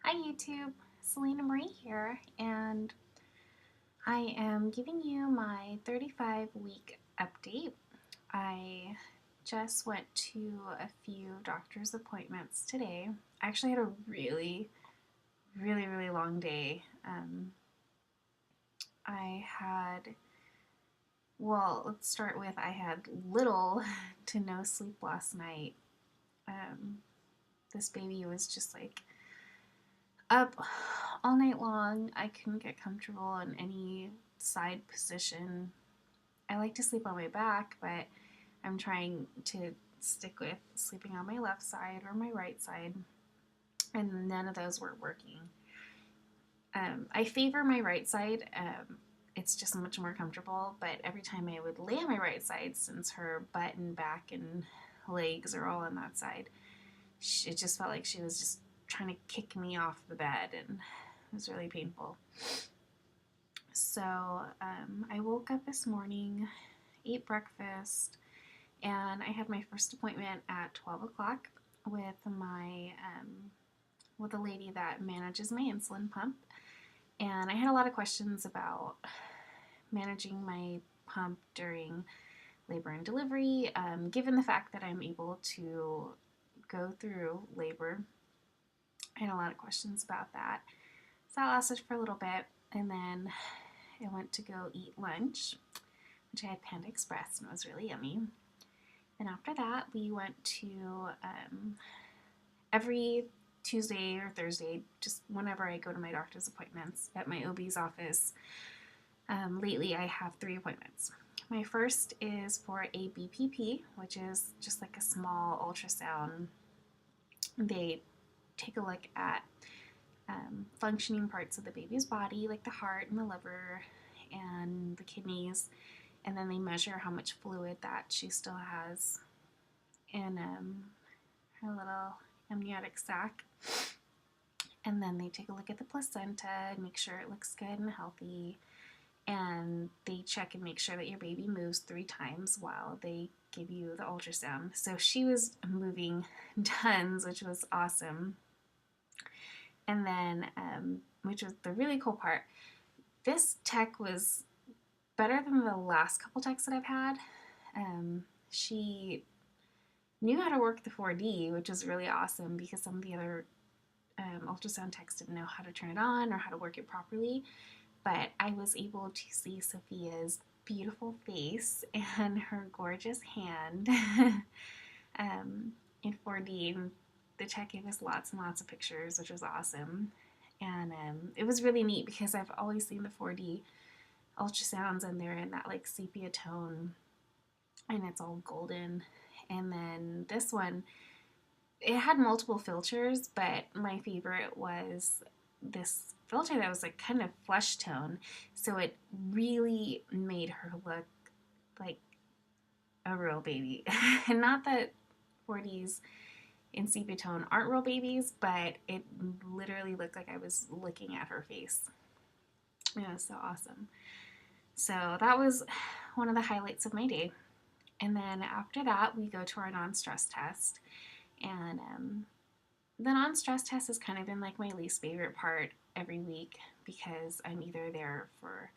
Hi YouTube, Salina Marie here, and I am giving you my 35-week update. I just went to a few doctor's appointments today. I actually had a really long day. I had, let's start with I had little to no sleep last night. Um, this baby was just like up all night long. I couldn't get comfortable in any side position. I like to sleep on my back, but I'm trying to stick with sleeping on my left side or my right side, and none of those were working. I favor my right side. It's just much more comfortable, but every time I would lay on my right side, since her butt and back and legs are all on that side, it just felt like she was just trying to kick me off the bed, and it was really painful. So I woke up this morning, ate breakfast, and I had my first appointment at 12 o'clock with with a lady that manages my insulin pump. And I had a lot of questions about managing my pump during labor and delivery, given the fact that I'm able to go through labor. I had a lot of questions about that. So that lasted for a little bit, and then I went to go eat lunch, which I had Panda Express, and it was really yummy. And after that, we went to every Tuesday or Thursday, just whenever I go to my doctor's appointments at my OB's office. Lately, I have 3 appointments. My first is for a BPP, which is just like a small ultrasound. They take a look at functioning parts of the baby's body, like the heart and the liver and the kidneys, and then they measure how much fluid that she still has in her little amniotic sac. And then they take a look at the placenta and make sure it looks good and healthy. And they check and make sure that your baby moves 3 times while they give you the ultrasound. So she was moving tons, which was awesome. And then, which was the really cool part, this tech was better than the last couple techs that I've had. She knew how to work the 4D, which was really awesome because some of the other ultrasound techs didn't know how to turn it on or how to work it properly. But I was able to see Sophia's beautiful face and her gorgeous hand in 4D. The tech gave us lots and lots of pictures, which was awesome. And it was really neat because I've always seen the 4D ultrasounds and they're in that like sepia tone and it's all golden. And then this one, it had multiple filters, but my favorite was this filter that was like kind of flesh tone. So it really made her look like a real baby. And not that 4Ds in sepia tone aren't real babies, but it literally looked like I was looking at her face. It was so awesome. So that was one of the highlights of my day. And then after that, we go to our non-stress test. And the non-stress test has kind of been like my least favorite part every week because I'm either there for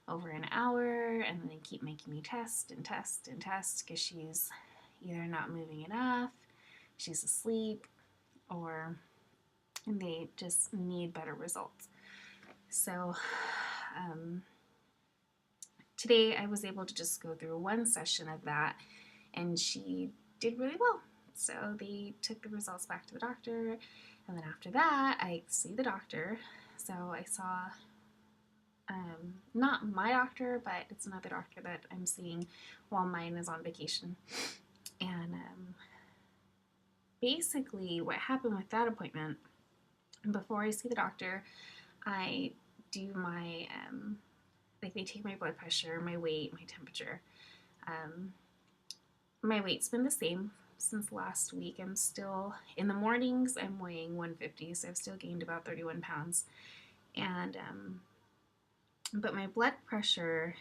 over an hour and then they keep making me test and test and test because she's either not moving enough, she's asleep, or they just need better results. So today I was able to just go through one session of that and she did really well. So they took the results back to the doctor, and then after that I see the doctor. So I saw not my doctor, but it's another doctor that I'm seeing while mine is on vacation. And basically what happened with that appointment, before I see the doctor, I do my, like they take my blood pressure, my weight, my temperature. My weight's been the same since last week. I'm still, in the mornings, I'm weighing 150, so I've still gained about 31 pounds. And, but my blood pressure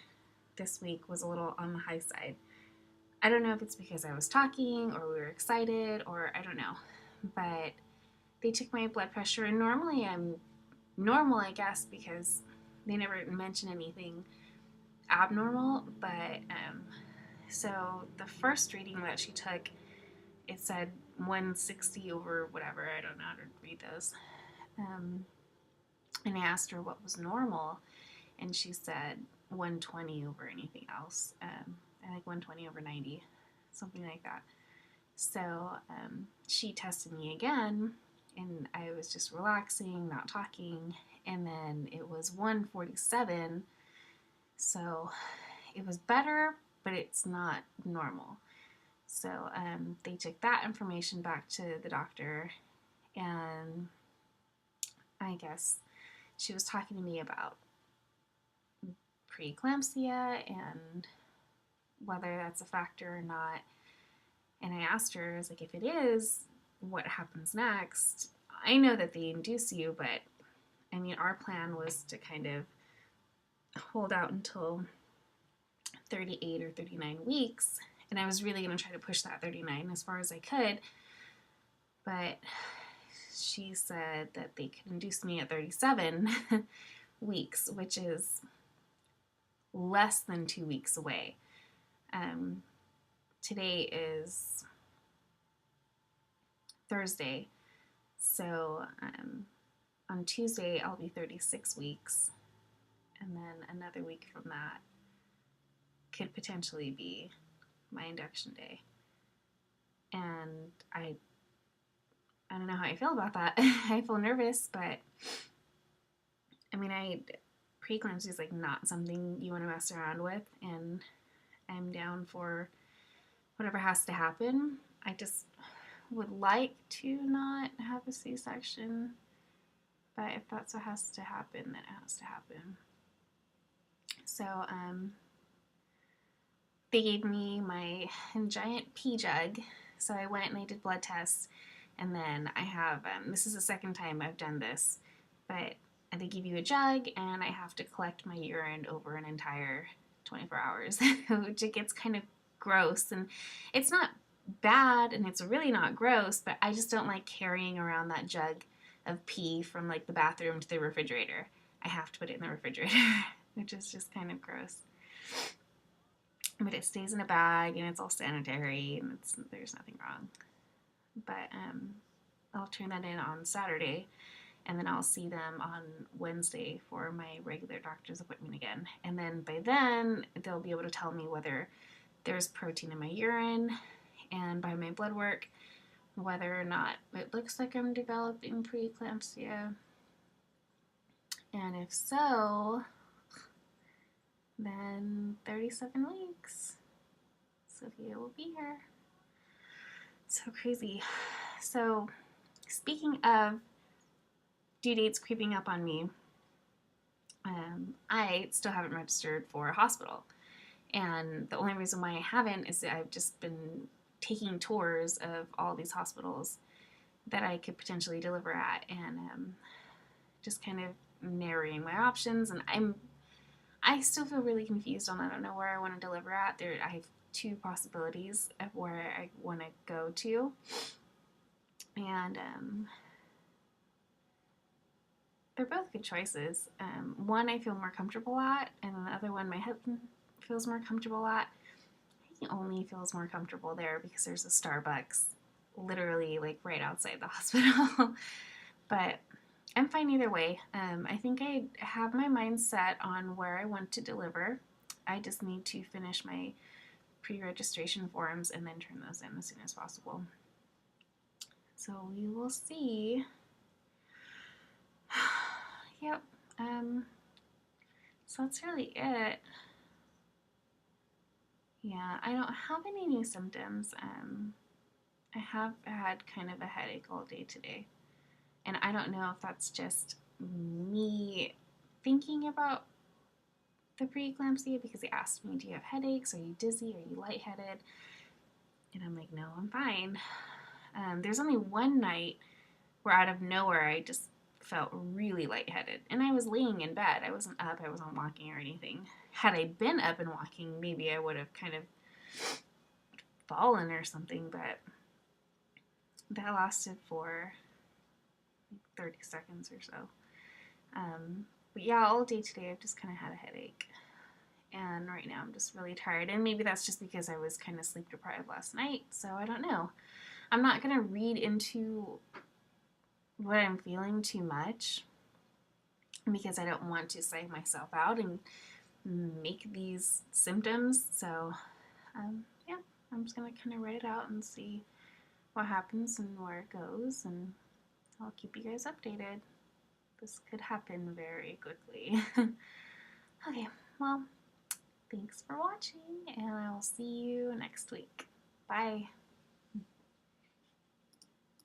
this week was a little on the high side. I don't know if it's because I was talking or we were excited or I don't know, but they took my blood pressure, and normally I'm normal, I guess, because they never mention anything abnormal. But so the first reading that she took, it said 160 over whatever. I don't know how to read those. And I asked her what was normal, and she said 120 over anything else. I think 120 over 90, something like that. So she tested me again, and I was just relaxing, not talking, and then it was 147. So it was better, but it's not normal. So they took that information back to the doctor, and I guess she was talking to me about preeclampsia and whether that's a factor or not. And I asked her, I was like, if it is, what happens next? I know that they induce you, but I mean, our plan was to kind of hold out until 38 or 39 weeks. And I was really going to try to push that 39 as far as I could. But she said that they could induce me at 37 weeks, which is less than 2 weeks away. Today is Thursday, so on Tuesday I'll be 36 weeks, and then another week from that could potentially be my induction day. And I don't know how I feel about that. I feel nervous, but I mean, preeclampsia is like not something you want to mess around with, and I'm down for whatever has to happen. I just would like to not have a C-section, but if that's what has to happen, then it has to happen. So they gave me my giant pee jug, so I went and I did blood tests, and then I have, this is the second time I've done this, but they give you a jug, and I have to collect my urine over an entire 24 hours, which it gets kind of gross, and it's not bad, and it's really not gross, but I just don't like carrying around that jug of pee from like the bathroom to the refrigerator. I have to put it in the refrigerator, which is just kind of gross. But it stays in a bag, and it's all sanitary, and there's nothing wrong. But I'll turn that in on Saturday, and then I'll see them on Wednesday for my regular doctor's appointment again. And then by then, they'll be able to tell me whether there's protein in my urine, and by my blood work, whether or not it looks like I'm developing preeclampsia. And if so, then 37 weeks, Sophia will be here. So crazy. So speaking of due dates creeping up on me, I still haven't registered for a hospital. And the only reason why I haven't is that I've just been taking tours of all these hospitals that I could potentially deliver at, and just kind of narrowing my options. And I still feel really confused on, I don't know where I want to deliver at. I have 2 possibilities of where I want to go to, and they're both good choices. One I feel more comfortable at, and the other one my husband feels more comfortable at. He only feels more comfortable there because there's a Starbucks literally like right outside the hospital. But I'm fine either way. I think I have my mind set on where I want to deliver. I just need to finish my pre-registration forms and then turn those in as soon as possible. So we will see. Yep. So that's really it. Yeah, I don't have any new symptoms. I have had kind of a headache all day today. And I don't know if that's just me thinking about the preeclampsia, because they asked me, do you have headaches? Are you dizzy? Are you lightheaded? And I'm like, no, I'm fine. There's only one night where out of nowhere I just felt really lightheaded. And I was laying in bed. I wasn't up. I wasn't walking or anything. Had I been up and walking, maybe I would have kind of fallen or something, but that lasted for 30 seconds or so. But yeah, all day today I've just kind of had a headache. And right now I'm just really tired. And maybe that's just because I was kind of sleep deprived last night. So I don't know. I'm not going to read into what I'm feeling too much because I don't want to psych myself out and make these symptoms. So yeah, I'm just going to kind of write it out and see what happens and where it goes. And I'll keep you guys updated. This could happen very quickly. Okay, well, thanks for watching, and I will see you next week. Bye.